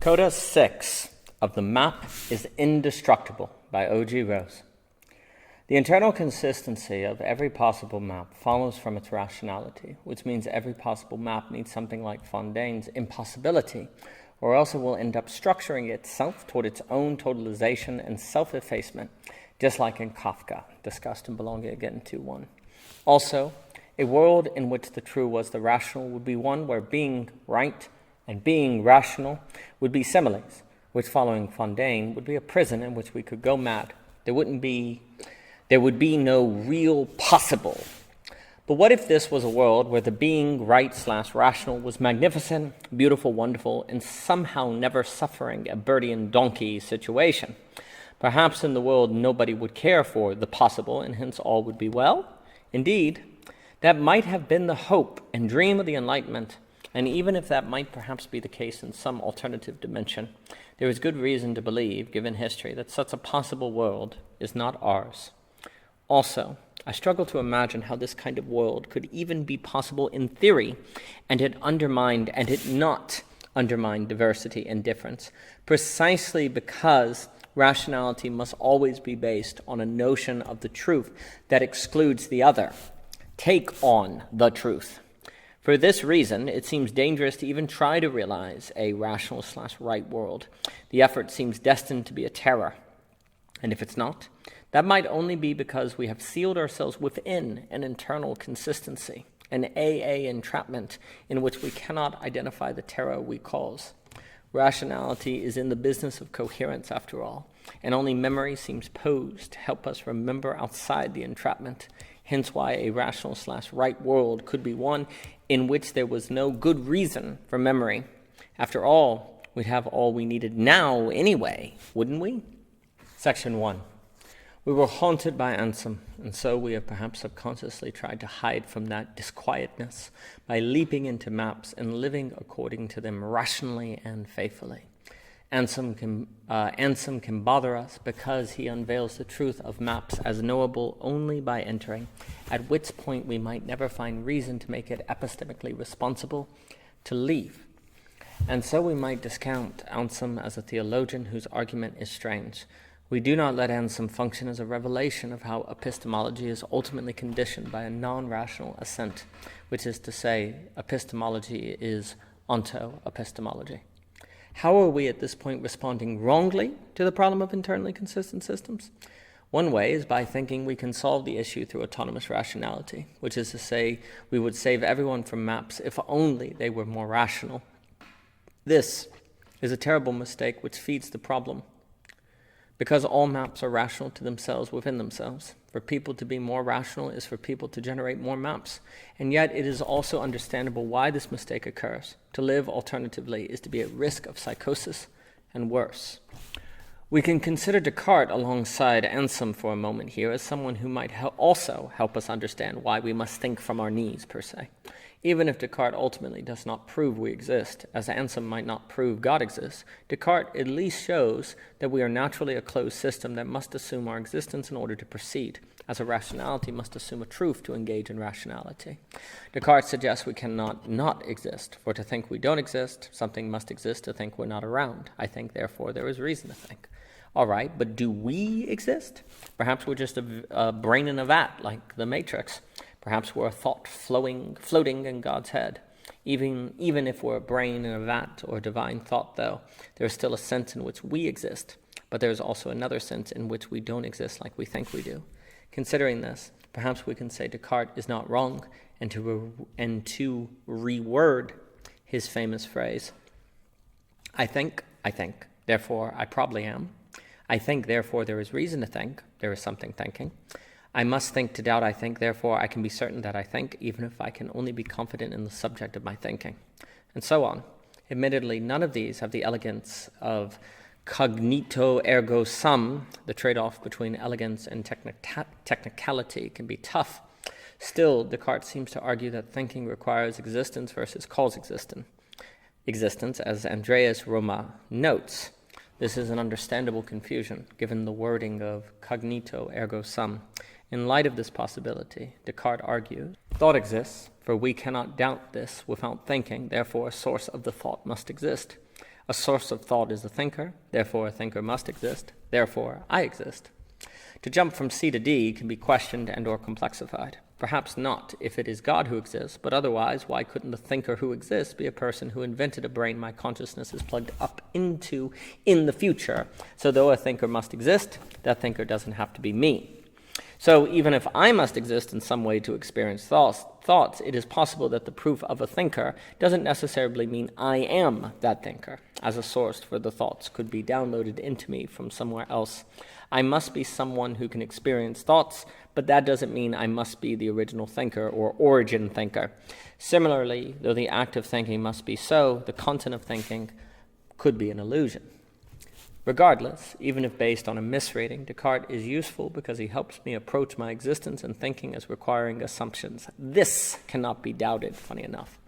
Coda VI of the map is indestructible by O.G. Rose. The internal consistency of every possible map follows from its rationality, which means every possible map needs something like Fondane's impossibility, or else it will end up structuring itself toward its own totalization and self-effacement, just like in Kafka, discussed in Belonging Again 2.1. Also, a world in which the true was the rational would be one where being right and being rational would be similes, which, following Fondane, would be a prison in which we could go mad. There would be no real possible. But what if this was a world where the being right/rational was magnificent, beautiful, wonderful, and somehow never suffering a Buridan donkey situation? Perhaps in the world nobody would care for the possible, and hence all would be well? Indeed, that might have been the hope and dream of the Enlightenment, and even if that might perhaps be the case in some alternative dimension, there is good reason to believe, given history, that such a possible world is not ours. Also, I struggle to imagine how this kind of world could even be possible in theory, and it not undermine diversity and difference, precisely because rationality must always be based on a notion of the truth that excludes the other. Take on the truth. For this reason, it seems dangerous to even try to realize a rational/right world. The effort seems destined to be a terror. And if it's not, that might only be because we have sealed ourselves within an internal consistency, an A-entrapment in which we cannot identify the terror we cause. Rationality is in the business of coherence, after all, and only memory seems posed to help us remember outside the entrapment. Hence why a rational/right world could be one in which there was no good reason for memory. After all, we'd have all we needed now anyway, wouldn't we? Section 1. We were haunted by Ansem, and so we have perhaps subconsciously tried to hide from that disquietness by leaping into maps and living according to them rationally and faithfully. Ansem can bother us because he unveils the truth of maps as knowable only by entering, at which point we might never find reason to make it epistemically responsible to leave. And so we might discount Ansem as a theologian whose argument is strange. We do not let Ansem function as a revelation of how epistemology is ultimately conditioned by a non-rational assent, which is to say, epistemology is onto-epistemology. How are we at this point responding wrongly to the problem of internally consistent systems? One way is by thinking we can solve the issue through autonomous rationality, which is to say we would save everyone from maps if only they were more rational. This is a terrible mistake which feeds the problem, because all maps are rational to themselves within themselves. For people to be more rational is for people to generate more maps. And yet it is also understandable why this mistake occurs. To live alternatively is to be at risk of psychosis and worse. We can consider Descartes alongside Ansem for a moment here as someone who might also help us understand why we must think from our knees, per se. Even if Descartes ultimately does not prove we exist, as Ansem might not prove God exists, Descartes at least shows that we are naturally a closed system that must assume our existence in order to proceed, as a rationality must assume a truth to engage in rationality. Descartes suggests we cannot not exist, for to think we don't exist, something must exist to think we're not around. I think, therefore, there is reason to think. All right, but do we exist? Perhaps we're just a brain in a vat, like the Matrix. Perhaps we're a thought floating in God's head. Even if we're a brain in a vat or a divine thought, though, there is still a sense in which we exist, but there is also another sense in which we don't exist like we think we do. Considering this, perhaps we can say Descartes is not wrong, and to reword his famous phrase, I think, therefore I probably am. I think, therefore there is reason to think, there is something thinking. I must think to doubt I think, therefore I can be certain that I think, even if I can only be confident in the subject of my thinking, and so on. Admittedly, none of these have the elegance of cognito ergo sum. The trade-off between elegance and technicality can be tough. Still, Descartes seems to argue that thinking requires existence versus cause existence, as Andreas Roma notes. This is an understandable confusion, given the wording of cognito ergo sum. In light of this possibility, Descartes argues, thought exists, for we cannot doubt this without thinking, therefore a source of the thought must exist. A source of thought is a thinker, therefore a thinker must exist, therefore I exist. To jump from C to D can be questioned and or complexified. Perhaps not if it is God who exists, but otherwise, why couldn't the thinker who exists be a person who invented a brain my consciousness is plugged up into in the future? So though a thinker must exist, that thinker doesn't have to be me. So even if I must exist in some way to experience thoughts, it is possible that the proof of a thinker doesn't necessarily mean I am that thinker, as a source for the thoughts could be downloaded into me from somewhere else. I must be someone who can experience thoughts, but that doesn't mean I must be the original thinker or origin thinker. Similarly, though the act of thinking must be so, the content of thinking could be an illusion. Regardless, even if based on a misreading, Descartes is useful because he helps me approach my existence and thinking as requiring assumptions. This cannot be doubted, funny enough.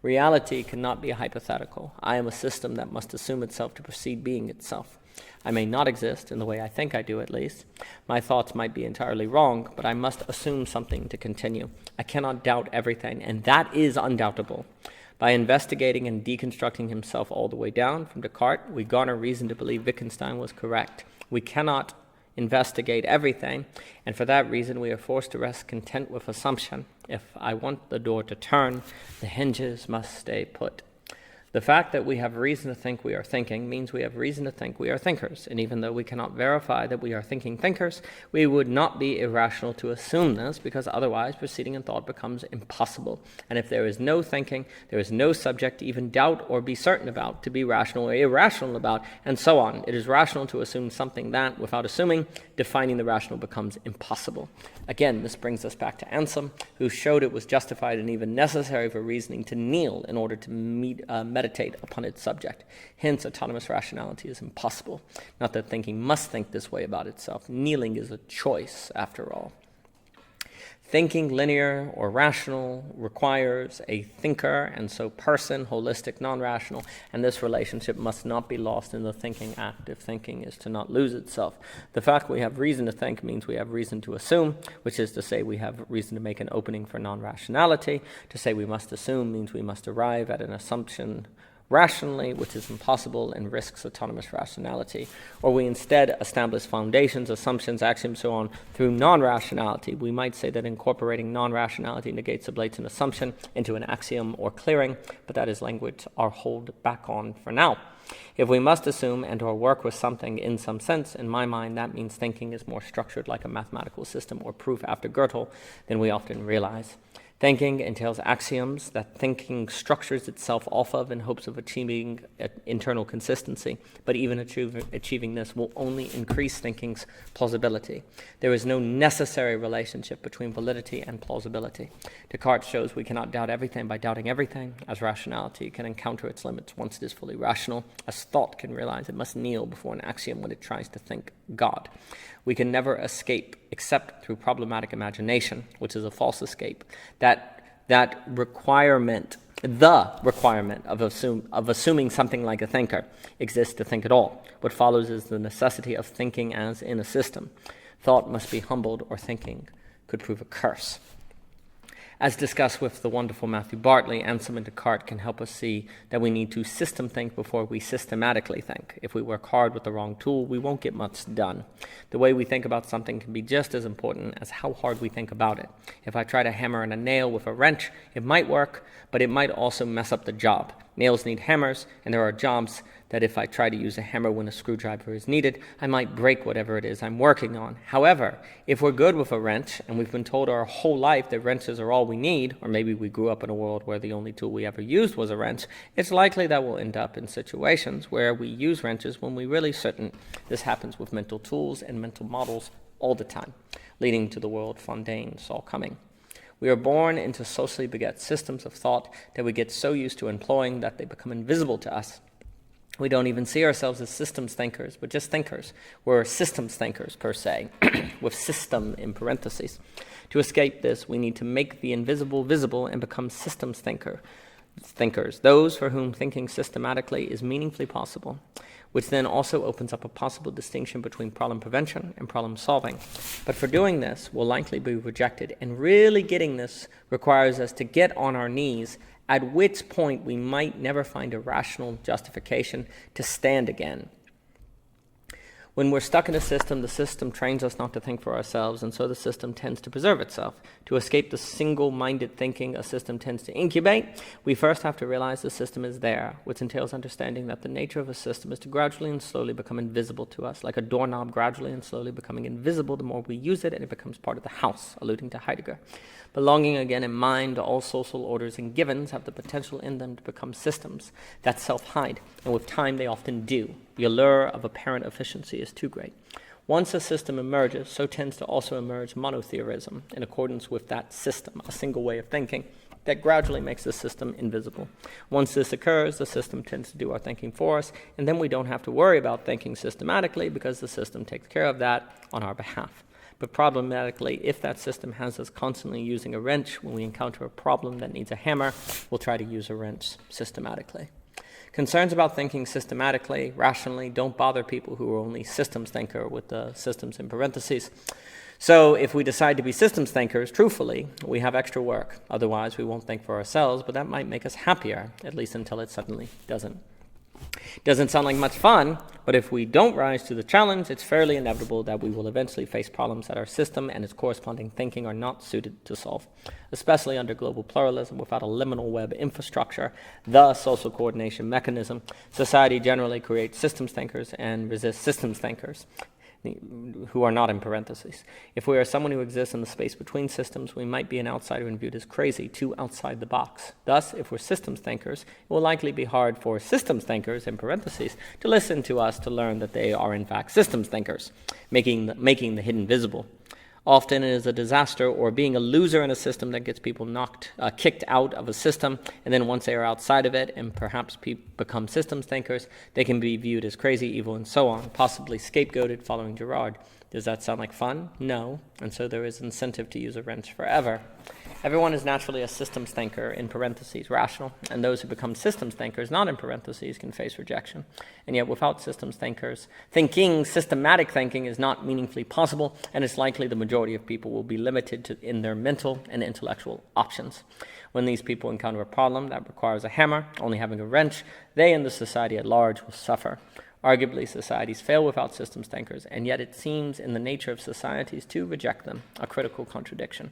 Reality cannot be hypothetical. I am a system that must assume itself to proceed being itself. I may not exist in the way I think I do, at least. My thoughts might be entirely wrong, but I must assume something to continue. I cannot doubt everything, and that is undoubtable. By investigating and deconstructing himself all the way down from Descartes, we garner reason to believe Wittgenstein was correct. We cannot investigate everything, and for that reason we are forced to rest content with assumption. If I want the door to turn, the hinges must stay put. The fact that we have reason to think we are thinking means we have reason to think we are thinkers, and even though we cannot verify that we are thinking thinkers, we would not be irrational to assume this, because otherwise proceeding in thought becomes impossible. And if there is no thinking, there is no subject to even doubt or be certain about, to be rational or irrational about, and so on. It is rational to assume something that, without assuming, defining the rational becomes impossible. Again, this brings us back to Anselm, who showed it was justified and even necessary for reasoning to kneel in order to meditate upon its subject. Hence, autonomous rationality is impossible. Not that thinking must think this way about itself. Kneeling is a choice, after all. Thinking linear or rational requires a thinker, and so person, holistic, non-rational, and this relationship must not be lost in the thinking act if thinking is to not lose itself. The fact we have reason to think means we have reason to assume, which is to say we have reason to make an opening for non-rationality. To say we must assume means we must arrive at an assumption rationally, which is impossible and risks autonomous rationality, or we instead establish foundations, assumptions, axioms, so on, through non-rationality. We might say that incorporating non-rationality negates a blatant assumption into an axiom or clearing, but that is language I'll hold back on for now. If we must assume and or work with something in some sense, in my mind, that means thinking is more structured like a mathematical system or proof after Gödel than we often realize. Thinking entails axioms that thinking structures itself off of in hopes of achieving internal consistency, but even achieving this will only increase thinking's plausibility. There is no necessary relationship between validity and plausibility. Descartes shows we cannot doubt everything by doubting everything, as rationality can encounter its limits once it is fully rational, as thought can realize it must kneel before an axiom when it tries to think God. We can never escape except through problematic imagination, which is a false escape. The requirement of assuming something like a thinker exists to think at all. What follows is the necessity of thinking as in a system. Thought must be humbled, or thinking could prove a curse. As discussed with the wonderful Matthew Bartley, Anselm and Descartes can help us see that we need to system think before we systematically think. If we work hard with the wrong tool, we won't get much done. The way we think about something can be just as important as how hard we think about it. If I try to hammer in a nail with a wrench, it might work, but it might also mess up the job. Nails need hammers, and there are jobs that if I try to use a hammer when a screwdriver is needed, I might break whatever it is I'm working on. However, if we're good with a wrench, and we've been told our whole life that wrenches are all we need, or maybe we grew up in a world where the only tool we ever used was a wrench, it's likely that we'll end up in situations where we use wrenches when we really shouldn't. This happens with mental tools and mental models all the time, leading to the world Fondane saw coming. We are born into socially beget systems of thought that we get so used to employing that they become invisible to us. We don't even see ourselves as systems thinkers, but just thinkers. We're systems thinkers, per se, with system in parentheses. To escape this, we need to make the invisible visible and become systems thinkers, those for whom thinking systematically is meaningfully possible, which then also opens up a possible distinction between problem prevention and problem solving. But for doing this, we'll likely be rejected, and really getting this requires us to get on our knees at which point we might never find a rational justification to stand again. When we're stuck in a system, the system trains us not to think for ourselves, and so the system tends to preserve itself. To escape the single-minded thinking a system tends to incubate, we first have to realize the system is there, which entails understanding that the nature of a system is to gradually and slowly become invisible to us, like a doorknob gradually and slowly becoming invisible the more we use it, and it becomes part of the house, alluding to Heidegger. Belonging again in mind, all social orders and givens have the potential in them to become systems that self-hide, and with time they often do. The allure of apparent efficiency is too great. Once a system emerges, so tends to also emerge monotheorism, in accordance with that system, a single way of thinking, that gradually makes the system invisible. Once this occurs, the system tends to do our thinking for us, and then we don't have to worry about thinking systematically because the system takes care of that on our behalf. But problematically, if that system has us constantly using a wrench when we encounter a problem that needs a hammer, we'll try to use a wrench systematically. Concerns about thinking systematically, rationally, don't bother people who are only systems thinker with the systems in parentheses. So if we decide to be systems thinkers, truthfully, we have extra work. Otherwise, we won't think for ourselves, but that might make us happier, at least until it suddenly doesn't. Doesn't sound like much fun, but if we don't rise to the challenge, it's fairly inevitable that we will eventually face problems that our system and its corresponding thinking are not suited to solve, especially under global pluralism without a liminal web infrastructure, the social coordination mechanism. Society generally creates systems thinkers and resists systems thinkers, who are not in parentheses. If we are someone who exists in the space between systems, we might be an outsider and viewed as crazy, too outside the box. Thus, if we're systems thinkers, it will likely be hard for systems thinkers, in parentheses, to listen to us to learn that they are in fact systems thinkers, making the hidden visible. Often it is a disaster or being a loser in a system that gets people kicked out of a system, and then once they are outside of it and perhaps become systems thinkers, they can be viewed as crazy, evil, and so on, possibly scapegoated following Girard. Does that sound like fun? No, and so there is incentive to use a wrench forever. Everyone is naturally a systems thinker, in parentheses, rational, and those who become systems thinkers, not in parentheses, can face rejection. And yet without systems thinkers, systematic thinking is not meaningfully possible, and it's likely the majority of people will be limited in their mental and intellectual options. When these people encounter a problem that requires a hammer, only having a wrench, they and the society at large will suffer. Arguably, societies fail without systems thinkers, and yet it seems in the nature of societies to reject them, a critical contradiction.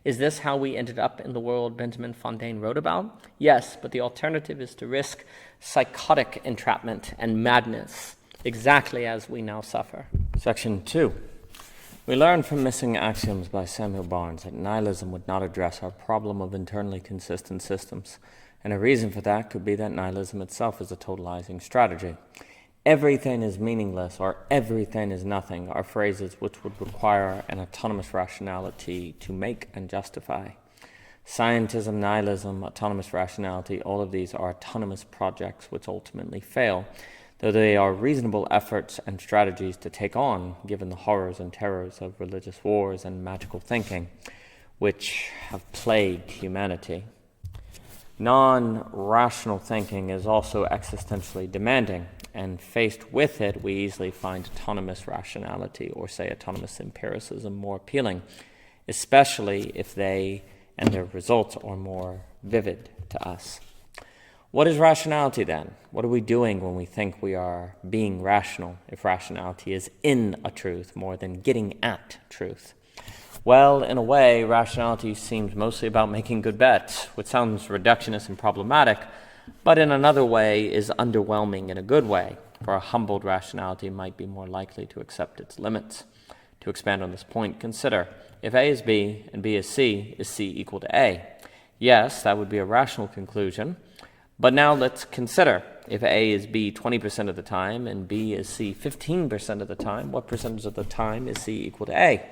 Is this how we ended up in the world Benjamin Fondane wrote about? Yes, but the alternative is to risk psychotic entrapment and madness, exactly as we now suffer. Section 2. We learn from Missing Axioms by Samuel Barnes that nihilism would not address our problem of internally consistent systems, and a reason for that could be that nihilism itself is a totalizing strategy. Everything is meaningless or everything is nothing are phrases which would require an autonomous rationality to make and justify. Scientism, nihilism, autonomous rationality, all of these are autonomous projects which ultimately fail, though they are reasonable efforts and strategies to take on, given the horrors and terrors of religious wars and magical thinking, which have plagued humanity. Non-rational thinking is also existentially demanding, and faced with it, we easily find autonomous rationality, or say autonomous empiricism, more appealing, especially if they and their results are more vivid to us. What is rationality then? What are we doing when we think we are being rational, if rationality is in a truth more than getting at truth? Well, in a way, rationality seems mostly about making good bets, which sounds reductionist and problematic, but in another way is underwhelming in a good way, for a humbled rationality might be more likely to accept its limits. To expand on this point, consider, if A is B and B is C equal to A? Yes, that would be a rational conclusion, but now let's consider, if A is B 20% of the time and B is C 15% of the time, what percentage of the time is C equal to A?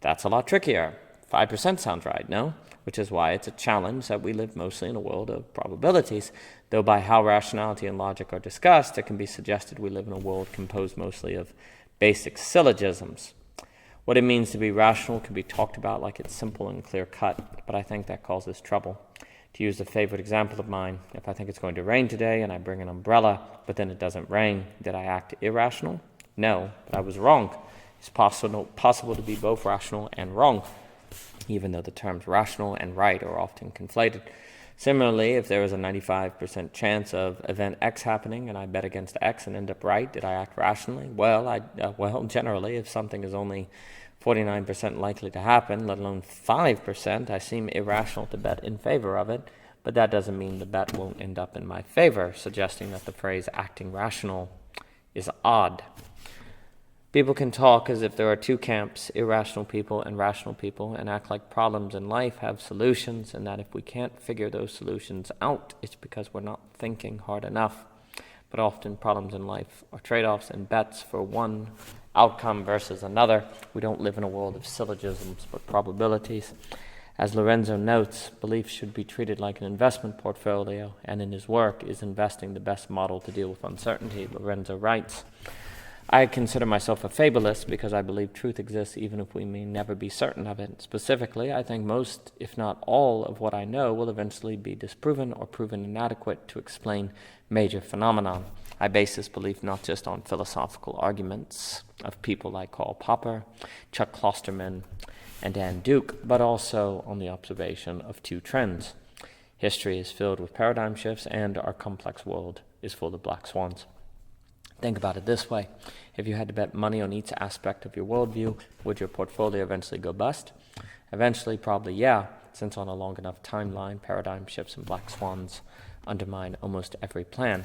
That's a lot trickier. 5% sounds right, no? Which is why it's a challenge that we live mostly in a world of probabilities, though by how rationality and logic are discussed, it can be suggested we live in a world composed mostly of basic syllogisms. What it means to be rational can be talked about like it's simple and clear-cut, but I think that causes trouble. To use a favorite example of mine, if I think it's going to rain today and I bring an umbrella, but then it doesn't rain, did I act irrational? No, but I was wrong. It's possible to be both rational and wrong, even though the terms rational and right are often conflated. Similarly, if there was a 95% chance of event X happening and I bet against X and end up right, did I act rationally? Well, generally, if something is only 49% likely to happen, let alone 5%, I seem irrational to bet in favor of it, but that doesn't mean the bet won't end up in my favor, suggesting that the phrase acting rational is odd. People can talk as if there are two camps, irrational people and rational people, and act like problems in life have solutions, and that if we can't figure those solutions out, it's because we're not thinking hard enough. But often problems in life are trade-offs and bets for one outcome versus another. We don't live in a world of syllogisms but probabilities. As Lorenzo notes, belief should be treated like an investment portfolio, and in his work, is investing the best model to deal with uncertainty? Lorenzo writes, I consider myself a fabulist because I believe truth exists even if we may never be certain of it. Specifically, I think most, if not all, of what I know will eventually be disproven or proven inadequate to explain major phenomena. I base this belief not just on philosophical arguments of people like Karl Popper, Chuck Klosterman, and Dan Duke, but also on the observation of two trends. History is filled with paradigm shifts, and our complex world is full of black swans. Think about it this way. If you had to bet money on each aspect of your worldview, would your portfolio eventually go bust? Eventually, probably yeah, since on a long enough timeline, paradigm shifts and black swans undermine almost every plan.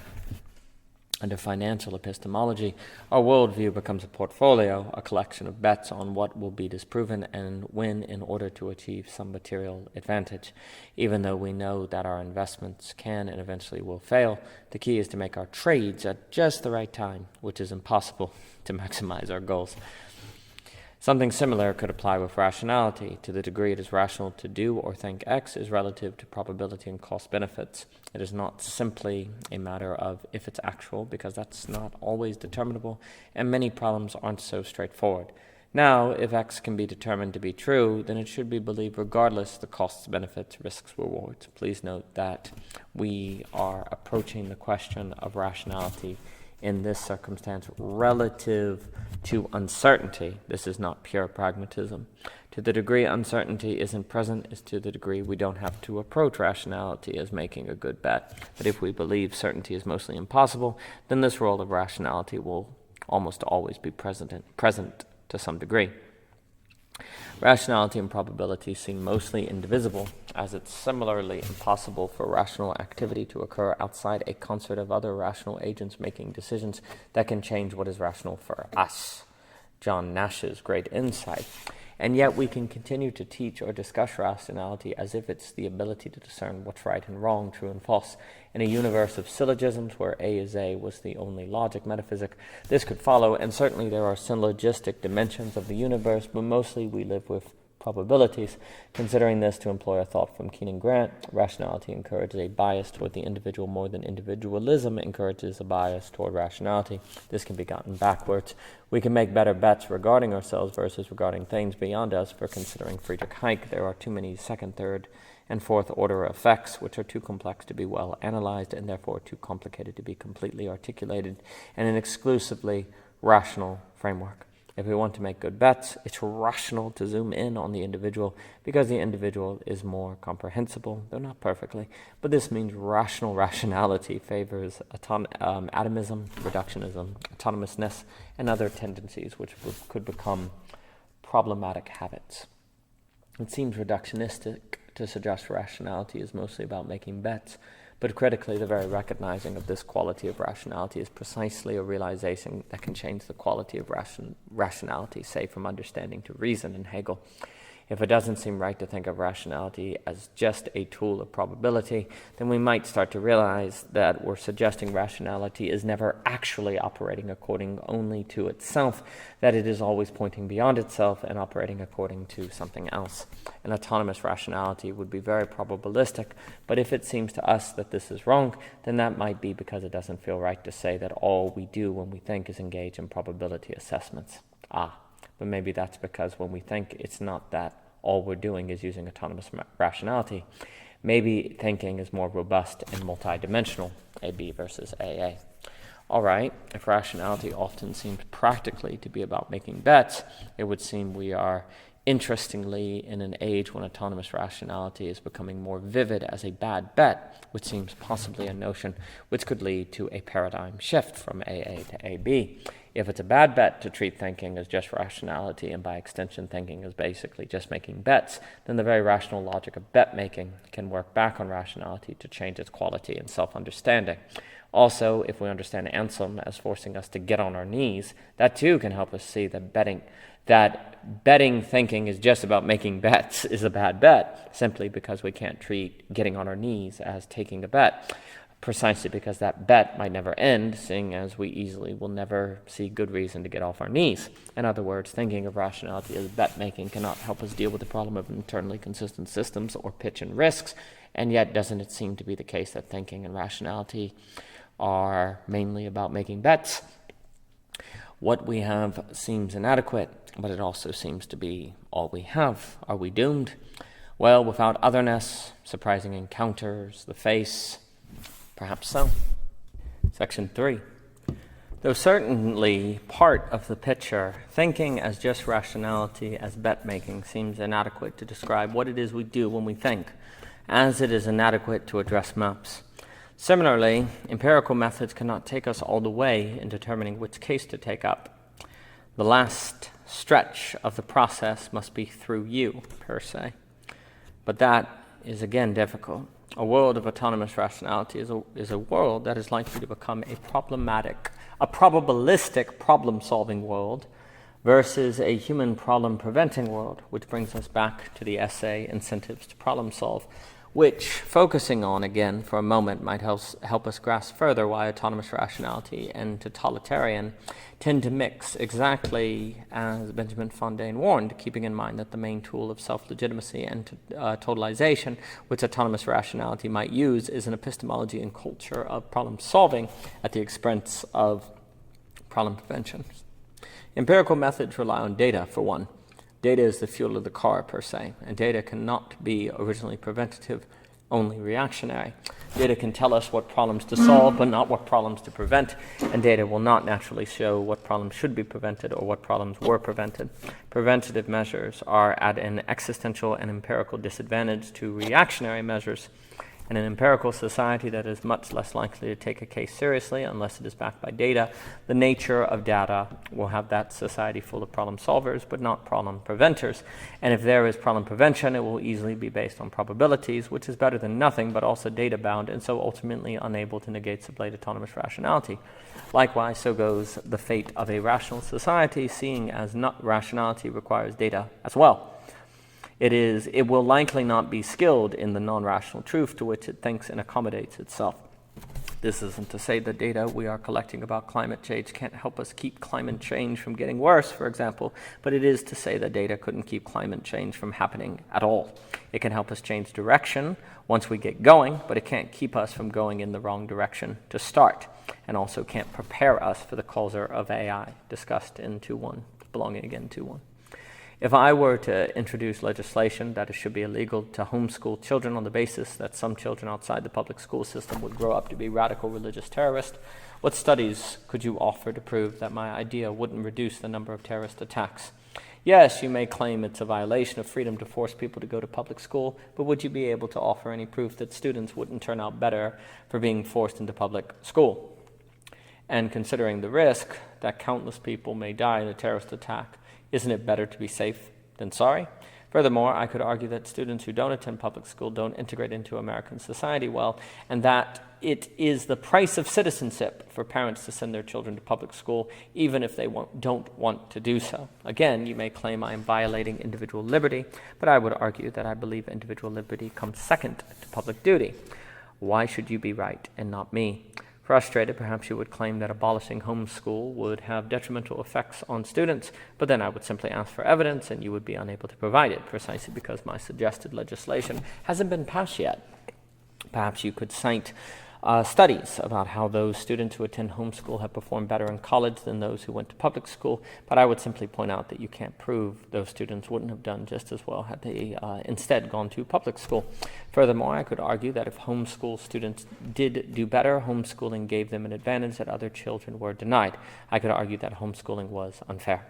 Under financial epistemology, our worldview becomes a portfolio, a collection of bets on what will be disproven and when in order to achieve some material advantage. Even though we know that our investments can and eventually will fail, the key is to make our trades at just the right time, which is impossible to maximize our goals. Something similar could apply with rationality. To the degree it is rational to do or think X is relative to probability and cost benefits. It is not simply a matter of if it's actual, because that's not always determinable, and many problems aren't so straightforward. Now, if X can be determined to be true, then it should be believed regardless of the costs, benefits, risks, rewards. Please note that we are approaching the question of rationality in this circumstance relative to uncertainty. This is not pure pragmatism. To the degree uncertainty isn't present is to the degree we don't have to approach rationality as making a good bet. But if we believe certainty is mostly impossible, then this role of rationality will almost always be present to some degree. Rationality and probability seem mostly indivisible, as it's similarly impossible for rational activity to occur outside a concert of other rational agents making decisions that can change what is rational for us. John Nash's great insight. And yet we can continue to teach or discuss rationality as if it's the ability to discern what's right and wrong, true and false. In a universe of syllogisms where A is A was the only logic metaphysic, this could follow, and certainly there are syllogistic dimensions of the universe, but mostly we live with probabilities. Considering this, to employ a thought from Keenan Grant, rationality encourages a bias toward the individual more than individualism encourages a bias toward rationality. This can be gotten backwards. We can make better bets regarding ourselves versus regarding things beyond us. For considering Friedrich Hayek, there are too many second, third, and fourth order effects which are too complex to be well analyzed and therefore too complicated to be completely articulated in an exclusively rational framework. If we want to make good bets, it's rational to zoom in on the individual because the individual is more comprehensible, though not perfectly. But this means rationality favors atomism, reductionism, autonomousness, and other tendencies which could become problematic habits. It seems reductionistic to suggest rationality is mostly about making bets, but critically, the very recognizing of this quality of rationality is precisely a realization that can change the quality of rationality, say from understanding to reason in Hegel. If it doesn't seem right to think of rationality as just a tool of probability, then we might start to realize that we're suggesting rationality is never actually operating according only to itself, that it is always pointing beyond itself and operating according to something else. An autonomous rationality would be very probabilistic, but if it seems to us that this is wrong, then that might be because it doesn't feel right to say that all we do when we think is engage in probability assessments. But maybe that's because when we think, it's not that all we're doing is using autonomous rationality. Maybe thinking is more robust and multidimensional, AB versus AA. All right, if rationality often seems practically to be about making bets, it would seem we are Interestingly, in an age when autonomous rationality is becoming more vivid as a bad bet, which seems possibly a notion which could lead to a paradigm shift from AA to AB. If it's a bad bet to treat thinking as just rationality, and by extension thinking as basically just making bets, then the very rational logic of bet-making can work back on rationality to change its quality and self-understanding. Also, if we understand Anselm as forcing us to get on our knees, that too can help us see that betting thinking is just about making bets is a bad bet, simply because we can't treat getting on our knees as taking a bet, precisely because that bet might never end, seeing as we easily will never see good reason to get off our knees. In other words, thinking of rationality as bet-making cannot help us deal with the problem of internally consistent systems or pitch and risks, and yet doesn't it seem to be the case that thinking and rationality are mainly about making bets? What we have seems inadequate, but it also seems to be all we have. Are we doomed? Well, without otherness, surprising encounters, the face, perhaps so. Section 3. Though certainly part of the picture, thinking as just rationality, as bet-making, seems inadequate to describe what it is we do when we think, as it is inadequate to address maps. Similarly, empirical methods cannot take us all the way in determining which case to take up. The last stretch of the process must be through you, per se. But that is again difficult. A world of autonomous rationality is a world that is likely to become a probabilistic problem-solving world versus a human problem-preventing world, which brings us back to the essay Incentives to Problem Solve, which, focusing on, again, for a moment, might help us grasp further why autonomous rationality and totalitarian tend to mix, exactly as Benjamin Fondane warned, keeping in mind that the main tool of self-legitimacy and totalization, which autonomous rationality might use, is an epistemology and culture of problem-solving at the expense of problem prevention. Empirical methods rely on data, for one. Data is the fuel of the car, per se, and data cannot be originally preventative, only reactionary. Data can tell us what problems to solve, but not what problems to prevent, and data will not naturally show what problems should be prevented or what problems were prevented. Preventative measures are at an existential and empirical disadvantage to reactionary measures. In an empirical society that is much less likely to take a case seriously unless it is backed by data, the nature of data will have that society full of problem solvers but not problem preventers. And if there is problem prevention, it will easily be based on probabilities, which is better than nothing but also data bound and so ultimately unable to negate sublate autonomous rationality. Likewise, so goes the fate of a rational society, seeing as not rationality requires data as well. It will likely not be skilled in the non-rational truth to which it thinks and accommodates itself. This isn't to say the data we are collecting about climate change can't help us keep climate change from getting worse, for example, but it is to say that data couldn't keep climate change from happening at all. It can help us change direction once we get going, but it can't keep us from going in the wrong direction to start, and also can't prepare us for the culture of AI discussed in 2.1, belonging again 2.1. If I were to introduce legislation that it should be illegal to homeschool children on the basis that some children outside the public school system would grow up to be radical religious terrorists, what studies could you offer to prove that my idea wouldn't reduce the number of terrorist attacks? Yes, you may claim it's a violation of freedom to force people to go to public school, but would you be able to offer any proof that students wouldn't turn out better for being forced into public school? And considering the risk that countless people may die in a terrorist attack, isn't it better to be safe than sorry? Furthermore, I could argue that students who don't attend public school don't integrate into American society well, and that it is the price of citizenship for parents to send their children to public school, even if they don't want to do so. Again, you may claim I am violating individual liberty, but I would argue that I believe individual liberty comes second to public duty. Why should you be right and not me? Frustrated, perhaps you would claim that abolishing homeschool would have detrimental effects on students, but then I would simply ask for evidence and you would be unable to provide it, precisely because my suggested legislation hasn't been passed yet. Perhaps you could cite studies about how those students who attend homeschool have performed better in college than those who went to public school, but I would simply point out that you can't prove those students wouldn't have done just as well had they instead gone to public school. Furthermore, I could argue that if homeschool students did do better, homeschooling gave them an advantage that other children were denied. I could argue that homeschooling was unfair.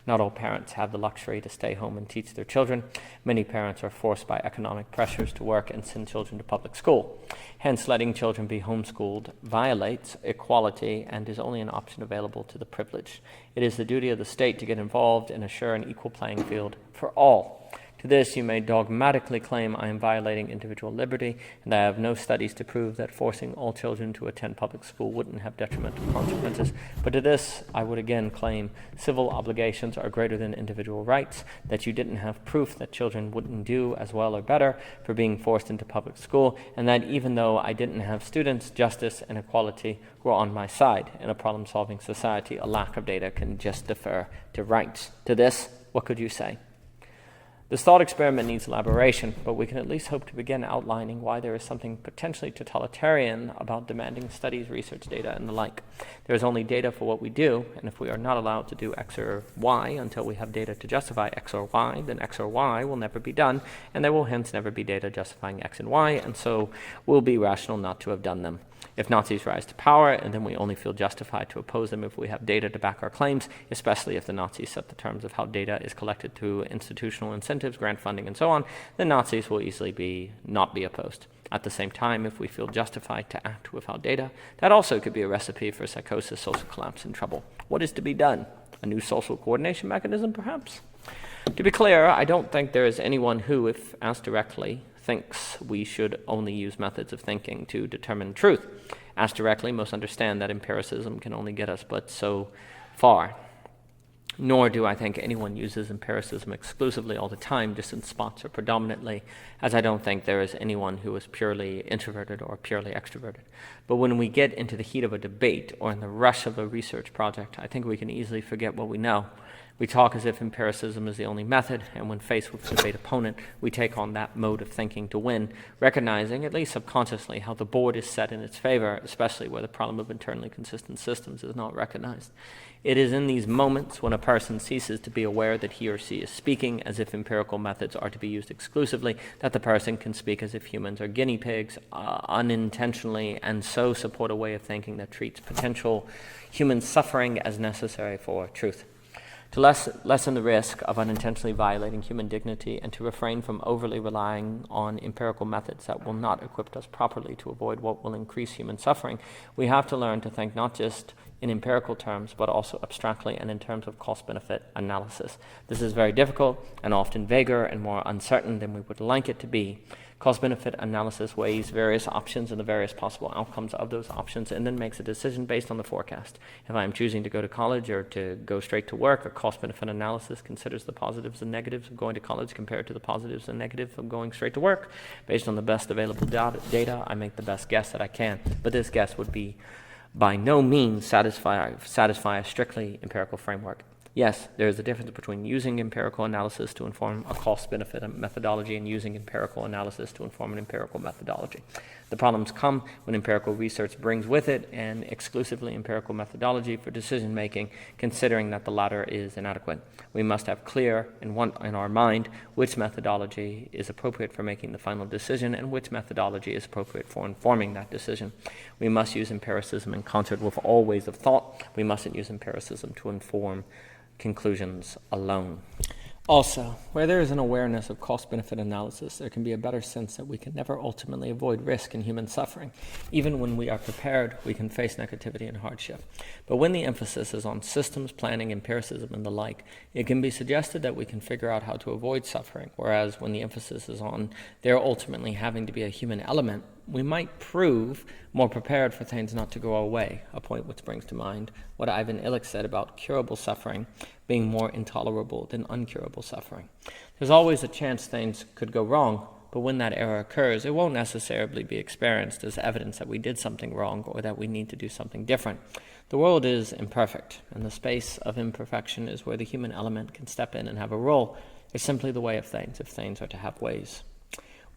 Not all parents have the luxury to stay home and teach their children. Many parents are forced by economic pressures to work and send children to public school. Hence, letting children be homeschooled violates equality and is only an option available to the privileged. It is the duty of the state to get involved and assure an equal playing field for all. To this, you may dogmatically claim I am violating individual liberty, and I have no studies to prove that forcing all children to attend public school wouldn't have detrimental consequences. But to this, I would again claim civil obligations are greater than individual rights, that you didn't have proof that children wouldn't do as well or better for being forced into public school, and that even though I didn't have students, justice and equality were on my side. In a problem-solving society, a lack of data can just defer to rights. To this, what could you say? This thought experiment needs elaboration, but we can at least hope to begin outlining why there is something potentially totalitarian about demanding studies, research data, and the like. There is only data for what we do, and if we are not allowed to do X or Y until we have data to justify X or Y, then X or Y will never be done, and there will hence never be data justifying X and Y, and so will be rational not to have done them. If Nazis rise to power, and then we only feel justified to oppose them if we have data to back our claims, especially if the Nazis set the terms of how data is collected through institutional incentives, grant funding, and so on, then Nazis will easily not be opposed. At the same time, if we feel justified to act without data, that also could be a recipe for psychosis, social collapse, and trouble. What is to be done? A new social coordination mechanism, perhaps? To be clear, I don't think there is anyone who, if asked directly, thinks we should only use methods of thinking to determine truth. Asked directly, most understand that empiricism can only get us but so far. Nor do I think anyone uses empiricism exclusively all the time, just in spots or predominantly, as I don't think there is anyone who is purely introverted or purely extroverted. But when we get into the heat of a debate or in the rush of a research project, I think we can easily forget what we know. We talk as if empiricism is the only method, and when faced with a debate opponent, we take on that mode of thinking to win, recognizing, at least subconsciously, how the board is set in its favor, especially where the problem of internally consistent systems is not recognized. It is in these moments when a person ceases to be aware that he or she is speaking as if empirical methods are to be used exclusively, that the person can speak as if humans are guinea pigs, unintentionally, and so support a way of thinking that treats potential human suffering as necessary for truth. To lessen the risk of unintentionally violating human dignity and to refrain from overly relying on empirical methods that will not equip us properly to avoid what will increase human suffering, we have to learn to think not just in empirical terms, but also abstractly and in terms of cost-benefit analysis. This is very difficult and often vaguer and more uncertain than we would like it to be. Cost-benefit analysis weighs various options and the various possible outcomes of those options and then makes a decision based on the forecast. If I am choosing to go to college or to go straight to work, a cost-benefit analysis considers the positives and negatives of going to college compared to the positives and negatives of going straight to work. Based on the best available data, I make the best guess that I can, but this guess would be by no means satisfy a strictly empirical framework. Yes, there is a difference between using empirical analysis to inform a cost-benefit methodology and using empirical analysis to inform an empirical methodology. The problems come when empirical research brings with it an exclusively empirical methodology for decision-making, considering that the latter is inadequate. We must have clear in our mind which methodology is appropriate for making the final decision and which methodology is appropriate for informing that decision. We must use empiricism in concert with all ways of thought. We mustn't use empiricism to inform conclusions alone. Also, where there is an awareness of cost-benefit analysis, there can be a better sense that we can never ultimately avoid risk and human suffering. Even when we are prepared, we can face negativity and hardship. But when the emphasis is on systems, planning, empiricism, and the like, it can be suggested that we can figure out how to avoid suffering, whereas when the emphasis is on there ultimately having to be a human element, we might prove more prepared for things not to go our way, a point which brings to mind what Ivan Illich said about curable suffering being more intolerable than uncurable suffering. There's always a chance things could go wrong, but when that error occurs, it won't necessarily be experienced as evidence that we did something wrong or that we need to do something different. The world is imperfect, and the space of imperfection is where the human element can step in and have a role. It's simply the way of things, if things are to have ways.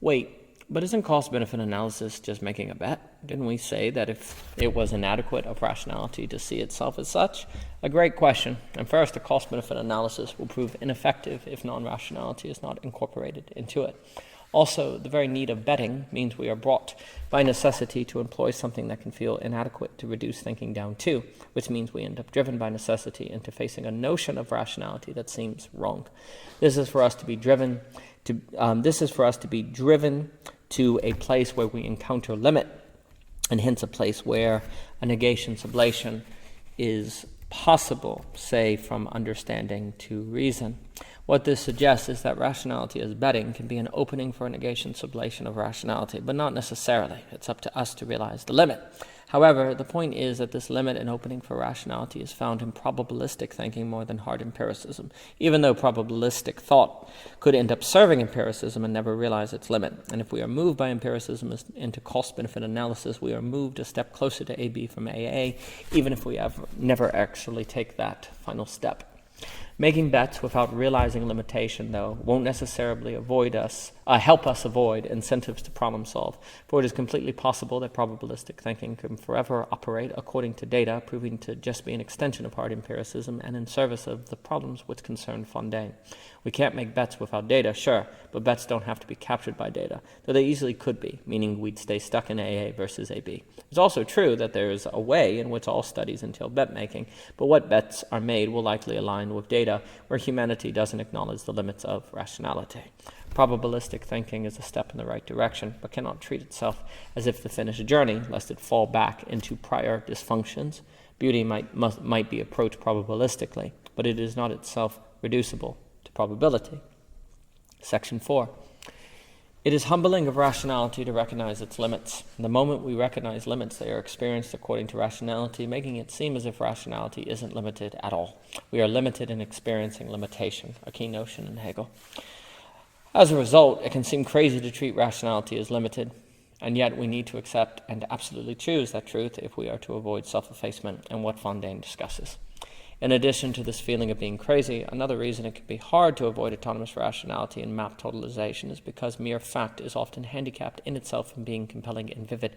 Wait, but isn't cost-benefit analysis just making a bet? Didn't we say that if it was inadequate of rationality to see itself as such? A great question. And first, a cost-benefit analysis will prove ineffective if non-rationality is not incorporated into it. Also, the very need of betting means we are brought by necessity to employ something that can feel inadequate to reduce thinking down to, which means we end up driven by necessity into facing a notion of rationality that seems wrong. This is for us to be driven to a place where we encounter limit, and hence a place where a negation sublation is possible, say from understanding to reason. What this suggests is that rationality as betting can be an opening for a negation sublation of rationality, but not necessarily. It's up to us to realize the limit. However, the point is that this limit and opening for rationality is found in probabilistic thinking more than hard empiricism, even though probabilistic thought could end up serving empiricism and never realize its limit. And if we are moved by empiricism into cost-benefit analysis, we are moved a step closer to AB from AA, even if we have never actually take that final step. Making bets without realizing limitation, though, won't necessarily help us avoid incentives to problem solve, for it is completely possible that probabilistic thinking can forever operate according to data, proving to just be an extension of hard empiricism and in service of the problems which concern Fondane. We can't make bets without data, sure, but bets don't have to be captured by data, though they easily could be, meaning we'd stay stuck in AA versus AB. It's also true that there is a way in which all studies entail bet making, but what bets are made will likely align with data where humanity doesn't acknowledge the limits of rationality. Probabilistic thinking is a step in the right direction, but cannot treat itself as if the finished journey, lest it fall back into prior dysfunctions. Beauty might be approached probabilistically, but it is not itself reducible to probability. Section 4. It is humbling of rationality to recognize its limits. The moment we recognize limits, they are experienced according to rationality, making it seem as if rationality isn't limited at all. We are limited in experiencing limitation, a key notion in Hegel. As a result, it can seem crazy to treat rationality as limited, and yet we need to accept and absolutely choose that truth if we are to avoid self-effacement and what Fondane discusses. In addition to this feeling of being crazy, another reason it can be hard to avoid autonomous rationality and map totalization is because mere fact is often handicapped in itself from being compelling and vivid,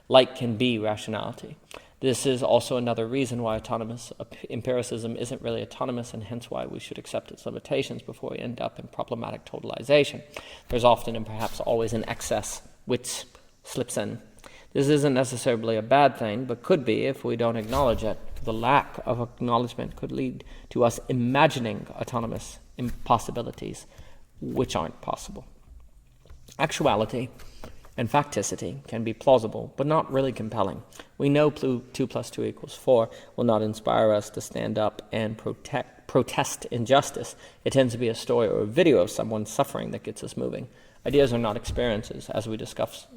like can be rationality. This is also another reason why autonomous empiricism isn't really autonomous, and hence why we should accept its limitations before we end up in problematic totalization. There's often and perhaps always an excess which slips in. This isn't necessarily a bad thing, but could be if we don't acknowledge it. The lack of acknowledgement could lead to us imagining autonomous impossibilities which aren't possible. Actuality and facticity can be plausible, but not really compelling. We know 2 + 2 = 4 will not inspire us to stand up and protest injustice. It tends to be a story or a video of someone suffering that gets us moving. Ideas are not experiences, as we discuss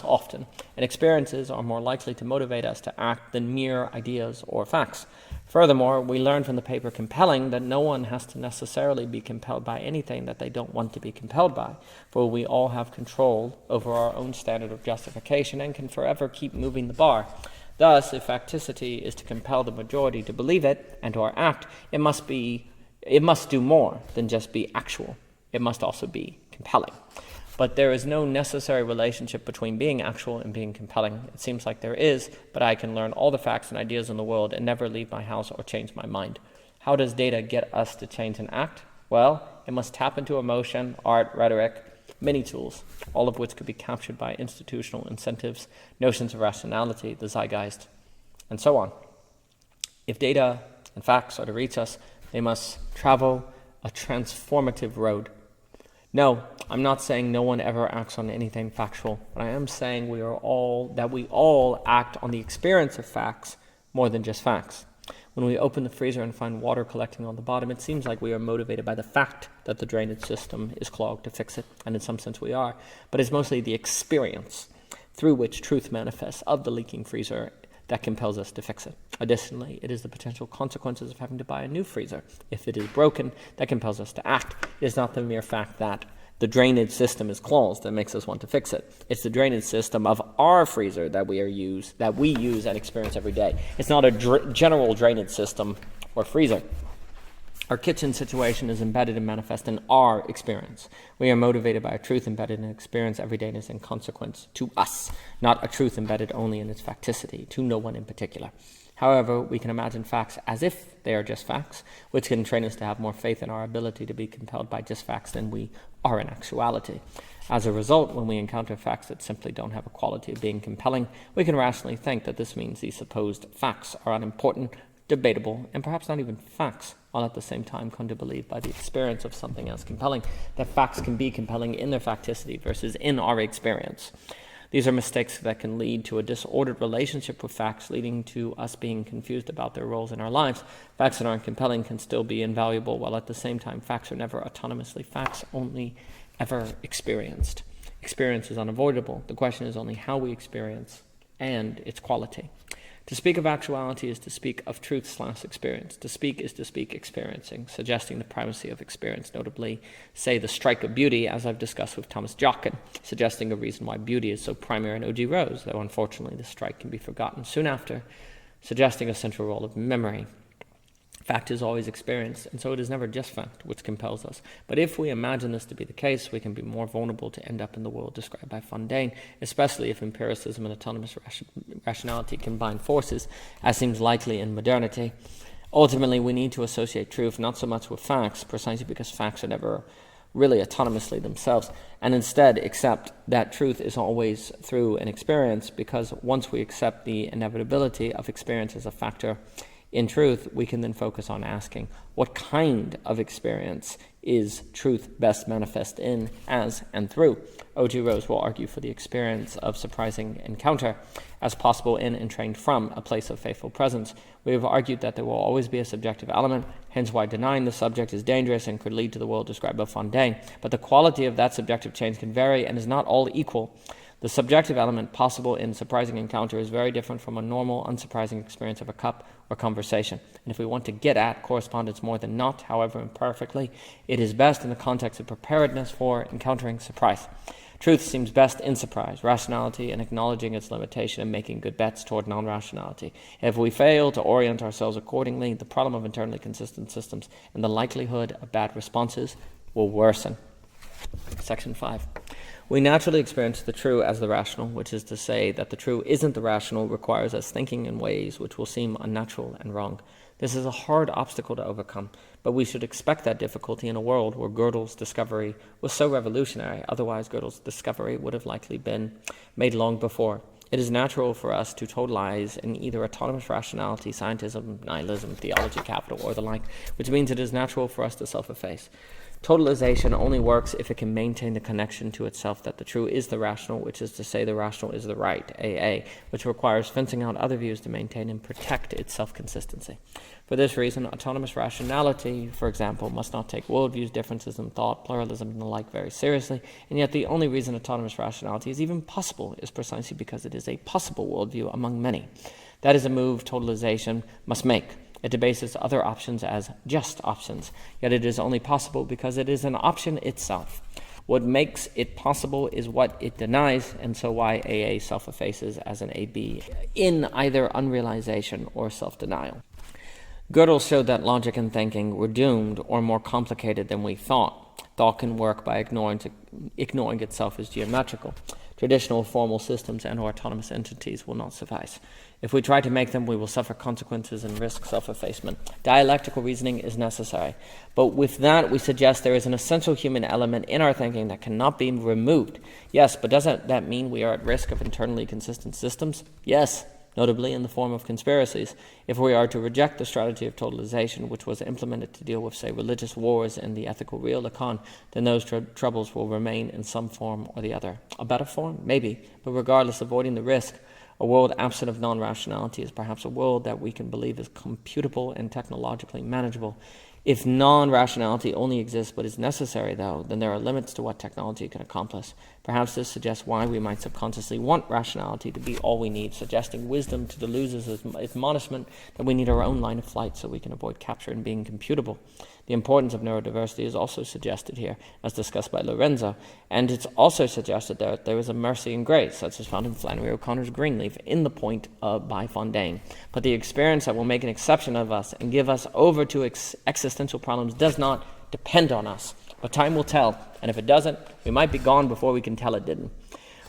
often, and experiences are more likely to motivate us to act than mere ideas or facts. Furthermore, we learn from the paper Compelling that no one has to necessarily be compelled by anything that they don't want to be compelled by, for we all have control over our own standard of justification and can forever keep moving the bar. Thus, if facticity is to compel the majority to believe it and or act, it must do more than just be actual. It must also be compelling. But there is no necessary relationship between being actual and being compelling. It seems like there is, but I can learn all the facts and ideas in the world and never leave my house or change my mind. How does data get us to change and act? Well, it must tap into emotion, art, rhetoric, many tools, all of which could be captured by institutional incentives, notions of rationality, the zeitgeist, and so on. If data and facts are to reach us, they must travel a transformative road. No, I'm not saying no one ever acts on anything factual, but I am saying we all act on the experience of facts more than just facts. When we open the freezer and find water collecting on the bottom, it seems like we are motivated by the fact that the drainage system is clogged to fix it, and in some sense we are, but it's mostly the experience through which truth manifests of the leaking freezer that compels us to fix it. Additionally, it is the potential consequences of having to buy a new freezer, if it is broken, that compels us to act. It is not the mere fact that the drainage system is closed that makes us want to fix it. It's the drainage system of our freezer that we use and experience every day. It's not a general drainage system or freezer. Our kitchen situation is embedded and manifest in our experience. We are motivated by a truth embedded in experience, everydayness, and consequence to us, not a truth embedded only in its facticity, to no one in particular. However, we can imagine facts as if they are just facts, which can train us to have more faith in our ability to be compelled by just facts than we are in actuality. As a result, when we encounter facts that simply don't have a quality of being compelling, we can rationally think that this means these supposed facts are unimportant, debatable, and perhaps not even facts, while at the same time come to believe by the experience of something as compelling that facts can be compelling in their facticity versus in our experience. These are mistakes that can lead to a disordered relationship with facts, leading to us being confused about their roles in our lives. Facts that aren't compelling can still be invaluable, while at the same time facts are never autonomously facts, only ever experienced. Experience is unavoidable. The question is only how we experience and its quality. To speak of actuality is to speak of truth/experience. To speak is to speak experiencing, suggesting the primacy of experience, notably, say, the strike of beauty, as I've discussed with Thomas Jockin, suggesting a reason why beauty is so primary in O.G. Rose, though unfortunately the strike can be forgotten soon after, suggesting a central role of memory. Fact is always experience, and so it is never just fact which compels us. But if we imagine this to be the case, we can be more vulnerable to end up in the world described by Fondane, especially if empiricism and autonomous rationality combine forces, as seems likely in modernity. Ultimately, we need to associate truth not so much with facts, precisely because facts are never really autonomously themselves, and instead accept that truth is always through an experience, because once we accept the inevitability of experience as a factor in truth, we can then focus on asking, what kind of experience is truth best manifest in, as, and through? O.G. Rose will argue for the experience of surprising encounter as possible in and trained from a place of faithful presence. We have argued that there will always be a subjective element, hence why denying the subject is dangerous and could lead to the world described by Fondane. But the quality of that subjective change can vary and is not all equal. The subjective element possible in surprising encounter is very different from a normal, unsurprising experience of a cup or conversation. And if we want to get at correspondence more than not, however imperfectly, it is best in the context of preparedness for encountering surprise. Truth seems best in surprise, rationality, and acknowledging its limitation and making good bets toward non-rationality. If we fail to orient ourselves accordingly, the problem of internally consistent systems and the likelihood of bad responses will worsen. Section 5. We naturally experience the true as the rational, which is to say that the true isn't the rational requires us thinking in ways which will seem unnatural and wrong. This is a hard obstacle to overcome, but we should expect that difficulty in a world where Gödel's discovery was so revolutionary. Otherwise, Gödel's discovery would have likely been made long before. It is natural for us to totalize in either autonomous rationality, scientism, nihilism, theology, capital, or the like, which means it is natural for us to self-efface. Totalization only works if it can maintain the connection to itself that the true is the rational, which is to say the rational is the right, AA, which requires fencing out other views to maintain and protect its self-consistency. For this reason, autonomous rationality, for example, must not take worldviews, differences in thought, pluralism, and the like very seriously, and yet the only reason autonomous rationality is even possible is precisely because it is a possible worldview among many. That is a move totalization must make. It debases other options as just options, yet it is only possible because it is an option itself. What makes it possible is what it denies, and so why AA self-effaces as an AB in either unrealization or self-denial. Gödel showed that logic and thinking were doomed or more complicated than we thought. Thought can work by ignoring itself as geometrical. Traditional formal systems and autonomous entities will not suffice. If we try to make them, we will suffer consequences and risk self-effacement. Dialectical reasoning is necessary. But with that, we suggest there is an essential human element in our thinking that cannot be removed. Yes, but doesn't that mean we are at risk of internally consistent systems? Yes, notably in the form of conspiracies. If we are to reject the strategy of totalization, which was implemented to deal with, say, religious wars and the ethical real-econ, then those troubles will remain in some form or the other. A better form? Maybe, but regardless, avoiding the risk. A world absent of non-rationality is perhaps a world that we can believe is computable and technologically manageable. If non-rationality only exists but is necessary, though, then there are limits to what technology can accomplish. Perhaps this suggests why we might subconsciously want rationality to be all we need, suggesting wisdom to delude as admonishment that we need our own line of flight so we can avoid capture and being computable. The importance of neurodiversity is also suggested here, as discussed by Lorenzo, and it's also suggested that there is a mercy and grace, such as found in Flannery O'Connor's Greenleaf, in the point by Fondane. But the experience that will make an exception of us and give us over to existential problems does not depend on us. But time will tell, and if it doesn't, we might be gone before we can tell it didn't.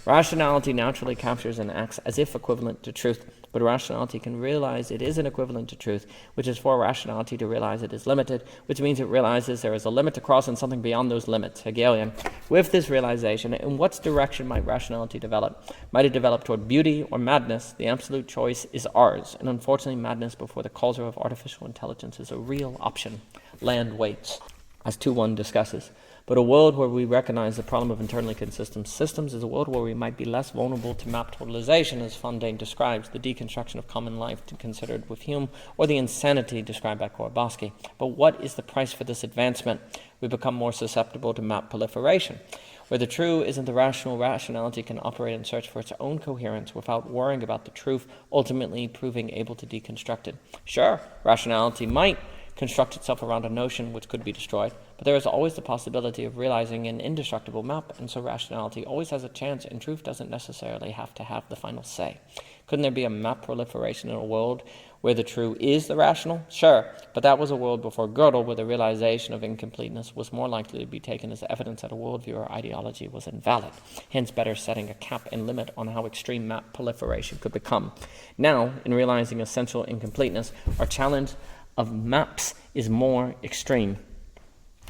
Rationality naturally captures and acts as if equivalent to truth, but rationality can realize it isn't equivalent to truth, which is for rationality to realize it is limited, which means it realizes there is a limit to cross and something beyond those limits, Hegelian. With this realization, in what direction might rationality develop? Might it develop toward beauty or madness? The absolute choice is ours, and unfortunately madness before the causer of artificial intelligence is a real option. Land waits, as 2.1 discusses. But a world where we recognize the problem of internally consistent systems is a world where we might be less vulnerable to map totalization, as Fondane describes, the deconstruction of common life considered with Hume, or the insanity described by Korbowski. But what is the price for this advancement? We become more susceptible to map proliferation. Where the true isn't the rational, rationality can operate and search for its own coherence without worrying about the truth, ultimately proving able to deconstruct it. Sure, rationality might construct itself around a notion which could be destroyed, but there is always the possibility of realizing an indestructible map, and so rationality always has a chance, and truth doesn't necessarily have to have the final say. Couldn't there be a map proliferation in a world where the true is the rational? Sure, but that was a world before Gödel, where the realization of incompleteness was more likely to be taken as evidence that a worldview or ideology was invalid. Hence, better setting a cap and limit on how extreme map proliferation could become. Now, in realizing essential incompleteness, our challenge of maps is more extreme.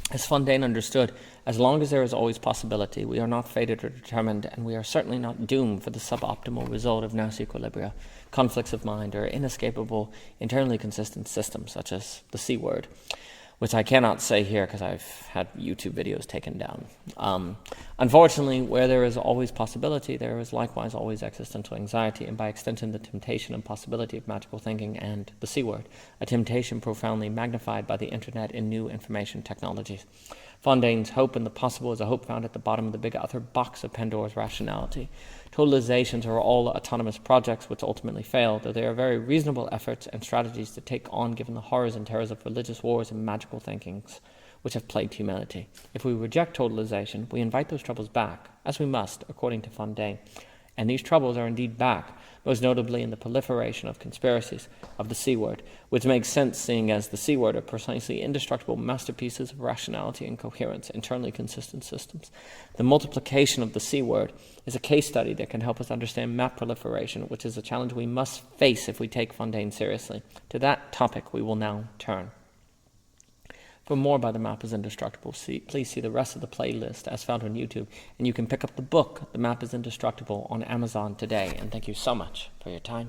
As Fondane understood, as long as there is always possibility, we are not fated or determined, and we are certainly not doomed for the suboptimal result of Nash equilibria, conflicts of mind, or inescapable, internally consistent systems, such as the C word, which I cannot say here because I've had YouTube videos taken down. Unfortunately, where there is always possibility, there is likewise always existential anxiety, and by extension the temptation and possibility of magical thinking and the C word, a temptation profoundly magnified by the internet and new information technologies. Fondane's hope in the possible is a hope found at the bottom of the big other box of Pandora's rationality. Totalizations are all autonomous projects which ultimately fail, though they are very reasonable efforts and strategies to take on given the horrors and terrors of religious wars and magical thinkings which have plagued humanity. If we reject totalization, we invite those troubles back, as we must, according to Fondane. And these troubles are indeed back, most notably in the proliferation of conspiracies of the C word, which makes sense seeing as the C word are precisely indestructible masterpieces of rationality and coherence, internally consistent systems. The multiplication of the C word is a case study that can help us understand map proliferation, which is a challenge we must face if we take Fondane seriously. To that topic we will now turn. For more by The Map is Indestructible, please see the rest of the playlist as found on YouTube, and you can pick up the book, The Map is Indestructible, on Amazon today. And thank you so much for your time.